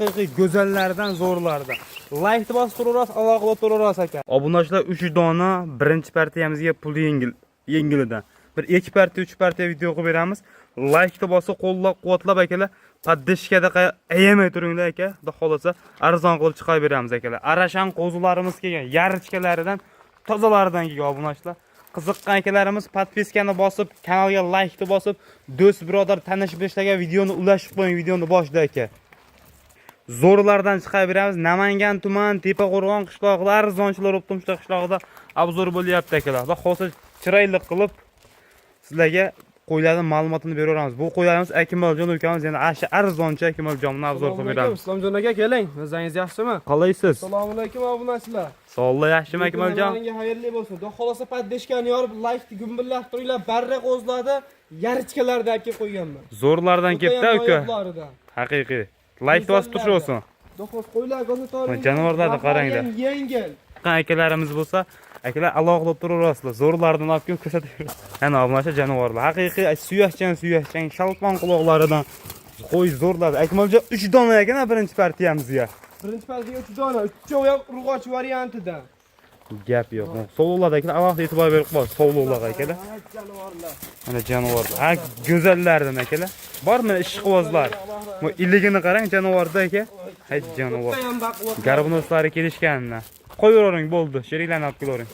Haqiqiy go'zallardan zo'rlardan. Like bosib turaverasiz, aloqa turaverasiz aka. Obunachilar 3 dona birinchi partiyamizga pul yengilidan. Bir 2 partiya, 3 partiya video qilib beramiz. Like bosib qo'llab-quvvatlab akalar, poddeshkada ayamay turinglar aka. Xudo xolasa arzon qilib chiqarib beramiz akalar. Arashan qo'zularimiz kelgan, yarichkalaridan, tozalaridan kelgan obunachilar. Qiziqqan akalarimiz podpiskani bosib, kanalga like bosib, do'st birodar tanishib ishlagan videoni ulashib qo'ying, videoni boshida aka. Zo'rlardan chiqarib beramiz. Namangan tuman, Tepaqo'rg'on qishloqlar, arzonchilar o'ptimishda qishlog'ida obzor bo'lyapti akalar. Xudo xolasa chiroyli qilib sizlarga qo'ylarning ma'lumotini beraveramiz. Bu qo'ylarimiz Akmaljon ukamiz, ya'ni arzonchi Akmaljonning obzor qilib beramiz. Islomjon aka keling. O'zingiz yaxshimi? Qalaysiz? Assalomu alaykum obunachilar. Sog'lik, yaxshimi Akmaljon? Menga xayrli bo'lsin. Xudo xolasa poddeshkani yorib, like gumbillab turinglar. Barra qo'zlarda yarichkalarda olib kelib qo'yganman. Zo'rlardan ketdi uka. Haqiqiy. Like bosib turishingiz. Do'xos qo'ylar go'zatoring. Jonivorlarni qaranglar. Yengil. Akalarimiz bo'lsa, akalar aloqa turaverasizlar. Zo'rlardan olib kelib ko'rsataverasiz. Ana obunachi jonivorlar. Haqiqiy suyakchan, shalpon quloqlaridan qo'y zo'rlar. Akmaljon 3 dona ekan birinchi partiyamizga. Birinchi partiyaga 3 dona, 3 ham urg'och variantida. Gap yo'q. Sovluqlar akalar, alohida e'tibor berib qo'ying. Sovluqlar akalar. Jonivorlar. Mana jonivorlar. Ha, go'zallardan akalar. Bormi ishqibozlar? Bu iligini qarang jonivorda aka. Hay jonivor. Garbunoslari kelishganini. Qo'yavering bo'ldi. Sheriklarni olib kelavering.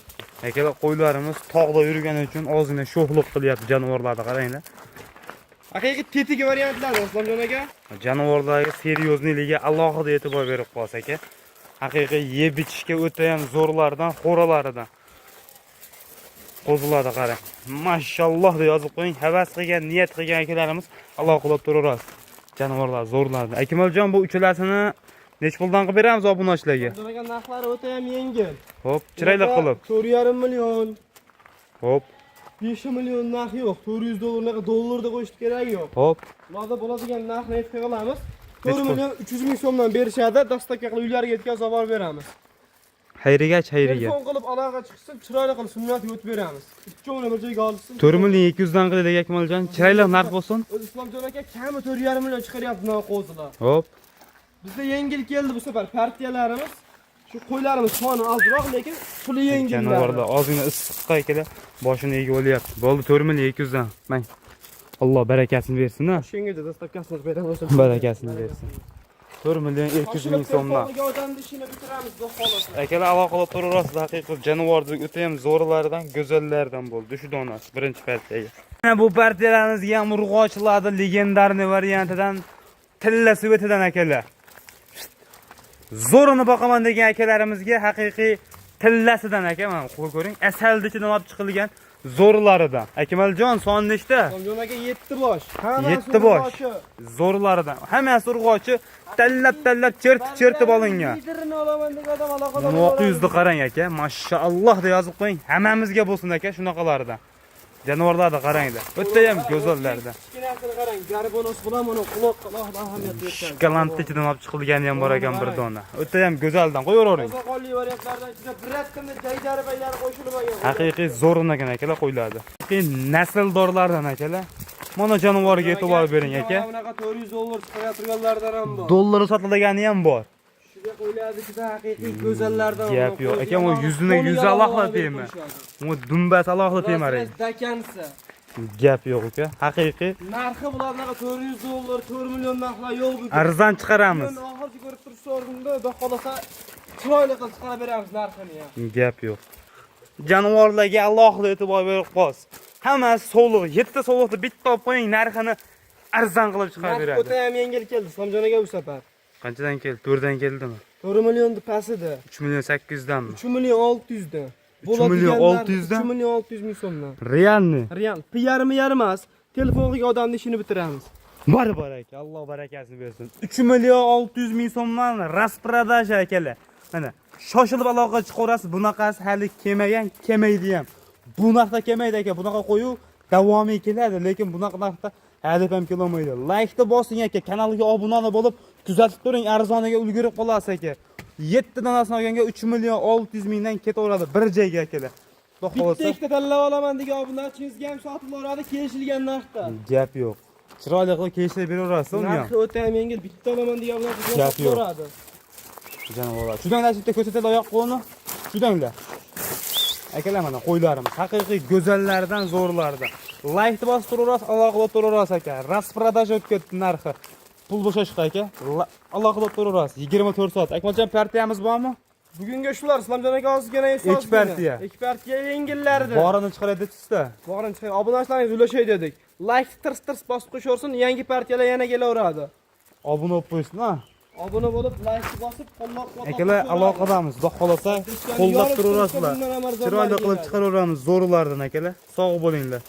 Akalar qo'ylarimiz tog'da yurgani uchun ozgina sho'xlik qilyapti jonivorlarni qaranglar. Haqiqiy tetik variantlar Islomjon aka. Jonivorlarga seryozniligiga alohida e'tibor berib qo'yasiz aka. Haqiqiy yeb ichishga o'ta ham zo'rlardan, xo'ralaridan. Qo'ziladi qarang. Mashalloh deb yozib qo'ying. Havas qilgan, niyat qilgan akalarimiz aloqalab turaverasiz. Jonivorlar zo'rlardan. Akmaljon bu uchalasini nech puldan qilib beramiz obunachilarga? Bunga narxlari o'ta ham yengil. Hop, chiroyli qilib. 4,5 million. Hop, 5 million narx yo'q. 400 dollarda qo'yish kerak yo'q. hop. Ularda bo'ladigan narxni aytib olamiz. 4 million 300 ming so'mdan berishadi. Dastlabki qilib uylariga yetkazib olib beramiz. Xayriga. Telefon qilib aloqa chiqsin, chiroyli qilib sunnat yutib beramiz. Ikkovini bir joyga olsin. 4 million 200 dan qildik Akmaljon. Chiroyli narx bo'lsin. Islomjon aka kami 4,5 million chiqaryapti qo'zilar. Hop. Bizda yengil keldi bu safar partiyalarimiz. Shu qo'ylarimiz soni ozroq, lekin puli yengil. Jonivorlar ozgina issiqqa akalar boshini egib olyapti. Bo'ldi 4 million 200 dan. Mang. Alloh barakasini bersin ha. Shunga dastlabkasini beramiz. Barakasini bersin. 4 million 200 ming so'mdan. Odamni ishini bitiramiz, xudo xolasa. Akalar aloqalab turaverasiz. Haqiqiy jonivordek o'ta ham zo'rlardan, go'zallardan bo'ldi. Shu donasi birinchi partiyaga. Mana bu partiyalarimizga ham urg'ochlarni legendarniy variantidan tilla svetidan akalar. Zo'rini boqaman degan akalarimizga haqiqiy tillasidan aka, mana qo'y ko'ring. Asalni ichidan olib chiqilgan zo'rlaridan. Akmaljon son nechta? Islomjon aka 7 bosh. 7 bosh. Zo'rlaridan. Hammasi urg'ochi. Tallab chertib olingan. Liderini olaman degan odam aloqada. 900 ni qarang aka. Mashalloh deb yozib qo'ying. Hammamizga bo'lsin aka shunaqalardan. Jonivorlarni qaranglar. O'ta ham go'zallardan. Kichkinasini qarang. Garbonos bilan buni quloqqa ahamiyat beradi. Shkolanti ichidan olib chiqilgani ham bor ekan bir dona. O'ta ham go'zaldan qo'yavering. Qo'zaqonli variantlardan ichida bir ratqinda jaydari baylari qo'shilib olgan. Haqiqiy zo'rin ekan akalar qo'yiladi. Haqiqiy nasldorlardan akalar. Mana jonivorga e'tibor bering aka. Bunaqa 400 dollar chiqayotganlardan ham bor. Dollari sotilgani ham bor. Shunga qo'yiladi juda haqiqiy go'zallardan. Gap yo'q. Aka u yuzi alohida tegma. U dumbas alohida tegmaring. Dakansi. Gap yo'q aka. Haqiqiy Narxi bularga 400 dollar, 4 million narxlar yo'q bu. arzon chiqaramiz. Oxirgi ko'rib turish o'rnida xudo xolasa chiroyli qilib chiqarib beramiz narxini ham. Gap yo'q. Jonivorlarga alohida e'tibor berib qo'ying. Hammasi sog'liq, 7 ta sog'liqni bitta olib qo'ying, narxini arzon qilib chiqarib beradi. O'ta ham yengil keldi Islomjon aka bu safar. Qanchadan keldi? 4 dan keldimi? 4 million pasida. 3 million 800 danmi? 3 million 600 dan. 3 million 600 dan? 3 million 600 ming so'mdan. Realni. Real. Yarım emas. Telefonga odamning ishini bitiramiz. Bor aka, Alloh barakasini bersin. 3 million 600 ming so'mdan rasprodaja akalar. Mana shoshilib aloqa chiqarasiz. Bunaqasi hali kelmaydi ham. Bu narxda kelmaydi aka. Bunaqa qo'yu davomiy keladi, lekin bunaqa narxda hadeb ham kelolmaydi. Like bosing aka, kanalga obuna bo'lib, kuzatib turing, arzoniga ulgurib qolasiz aka. 7 donasini olganga 3 million 600 mingdan ketaveradi bir joyga akalar. Xudo xolasa. Bitta ikkita tanlab olaman degan obunachingizga ham sotib oladi kelishilgan narxda. Gap yo'q. Chiroyli qilib kelishib beraverasiz uni ham. Narxi o'ta ham yengil, bitta olaman degan bilan Gap yo'q. ko'radi. Janob, shudanglar bitta ko'rsatadi oyoq qo'lini. Shudanglar. Akalar mana qo'ylarimiz haqiqiy go'zallardan zo'rlardan. Like bosib turaverasiz, alohida turaverasiz aka. Rasprodaja o'tib ketdi narxi. Pul bo'shashqa aka. Alohida turaverasiz. 24 soat. Akmaljon partiyamiz bormi? Bugunga shular Islomjon aka ozgina so'z. Ikki partiya. Ikki partiya yengillardi. Borini chiqaradi sizda. Borini chiqay, obunachilaringiz ulashay dedik. Like tirs bosib qo'yishsin, yangi partiyalar yana kelaveradi. Obuna bo'lib qo'ysin, ha. Obuna bo'lib, like bosib, qo'llab-quvvatlab. Akalar aloqadamiz. Xudo xolasa qo'llab turaverasizlar. Chiroyli qilib chiqaraveramiz zo'rlardan akalar. Sog' bo'linglar.